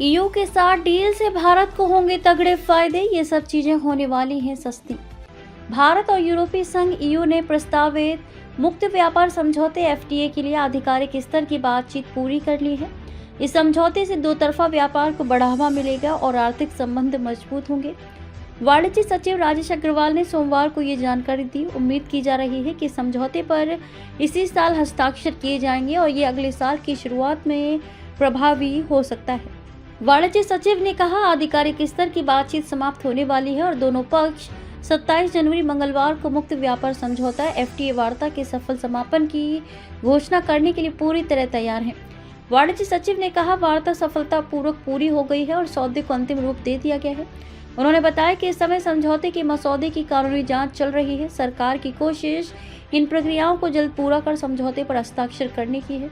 EU के साथ deal से भारत को होंगे तगड़े फायदे, ये सब चीजें होने वाली हैं सस्ती। भारत और यूरोपीय संघ ईयू ने प्रस्तावित मुक्त व्यापार समझौते एफटीए के लिए आधिकारिक स्तर की बातचीत पूरी कर ली है। इस समझौते से दो तरफा व्यापार को बढ़ावा मिलेगा और आर्थिक संबंध मजबूत होंगे। वाणिज्य सचिव राजेश अग्रवाल ने सोमवार को ये जानकारी दी। उम्मीद की जा रही है कि समझौते पर इसी साल हस्ताक्षर किए जाएंगे और ये अगले साल की शुरुआत में प्रभावी हो सकता है। वाणिज्य सचिव ने कहा, आधिकारिक स्तर की बातचीत समाप्त होने वाली है और दोनों पक्ष 27 जनवरी मंगलवार को मुक्त व्यापार समझौता एफटीए वार्ता के सफल समापन की घोषणा करने के लिए पूरी तरह तैयार हैं। वाणिज्य सचिव ने कहा, वार्ता सफलतापूर्वक पूरी हो गई है और सौदे को अंतिम रूप दे दिया गया है। उन्होंने बताया कि इस समय समझौते के मसौदे की कानूनी जांच चल रही है। सरकार की कोशिश इन प्रक्रियाओं को जल्द पूरा कर समझौते पर हस्ताक्षर करने की है।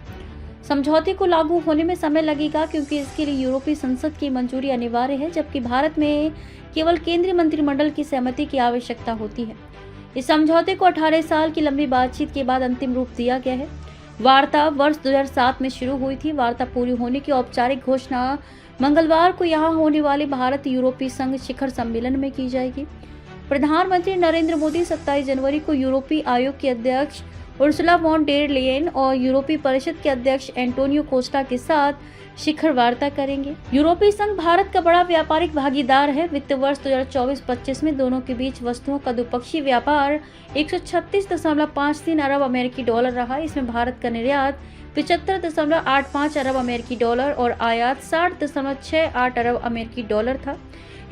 समझौते को लागू होने में समय लगेगा क्योंकि इसके लिए यूरोपीय संसद की मंजूरी अनिवार्य है, जबकि भारत में केवल केंद्रीय मंत्रिमंडल की सहमति की आवश्यकता होती है। इस समझौते को 18 साल की लंबी बातचीत के बाद अंतिम रूप दिया गया है। वार्ता वर्ष 2007 में शुरू हुई थी। वार्ता पूरी होने की औपचारिक घोषणा मंगलवार को यहाँ होने वाले भारत यूरोपीय संघ शिखर सम्मेलन में की जाएगी। प्रधानमंत्री नरेंद्र मोदी 27 जनवरी को यूरोपीय आयोग के अध्यक्ष उर्सुला वॉन डेर लेयन और यूरोपीय परिषद के अध्यक्ष एंटोनियो कोस्टा के साथ शिखर वार्ता करेंगे। यूरोपीय संघ भारत का बड़ा व्यापारिक भागीदार है। वित्त वर्ष 2024-25 में दोनों के बीच वस्तुओं का द्विपक्षीय व्यापार 136.53 अरब अमेरिकी डॉलर रहा। इसमें भारत का निर्यात 75.85 अरब अमेरिकी डॉलर और आयात 60.68 अरब अमेरिकी डॉलर था।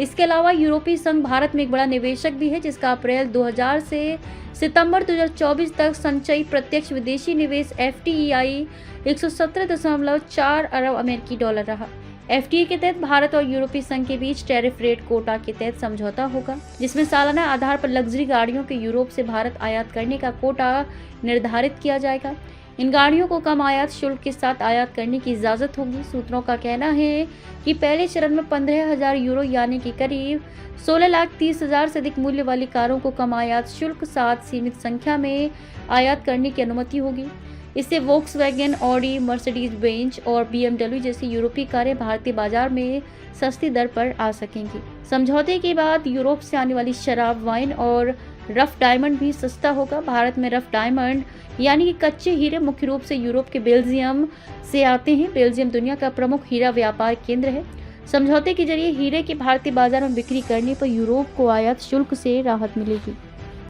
इसके अलावा यूरोपीय संघ भारत में एक बड़ा निवेशक भी है, जिसका अप्रैल 2000 से सितंबर 2024 तक संचयी प्रत्यक्ष विदेशी निवेश एफटीईआई 117.4 अरब अमेरिकी डॉलर रहा। एफटीए के तहत भारत और यूरोपीय संघ के बीच टैरिफ रेट कोटा के तहत समझौता होगा, जिसमें सालाना आधार पर लग्जरी गाड़ियों के यूरोप से भारत आयात करने का कोटा निर्धारित किया जाएगा। इन गाड़ियों को कम आयात शुल्क के साथ आयात करने की इजाजत होगी। सूत्रों का कहना है कि पहले चरण में 15,000 यूरो यानी कि करीब 16,30,000 से अधिक मूल्य वाली कारों को कम आयात शुल्क साथ सीमित संख्या में आयात करने की अनुमति होगी। इससे वोक्सवैगन, ऑडी, मर्सिडीज बेंज और बीएमडब्ल्यू जैसी यूरोपीय कारें भारतीय बाजार में सस्ती दर पर आ सकेंगी। समझौते के बाद यूरोप से आने वाली शराब, वाइन और रफ डायमंड भी सस्ता होगा। भारत में रफ डायमंड यानी कि कच्चे हीरे मुख्य रूप से यूरोप के बेल्जियम से आते हैं। बेल्जियम दुनिया का प्रमुख हीरा व्यापार केंद्र है। समझौते के जरिए हीरे के भारतीय बाजार में बिक्री करने पर यूरोप को आयात शुल्क से राहत मिलेगी।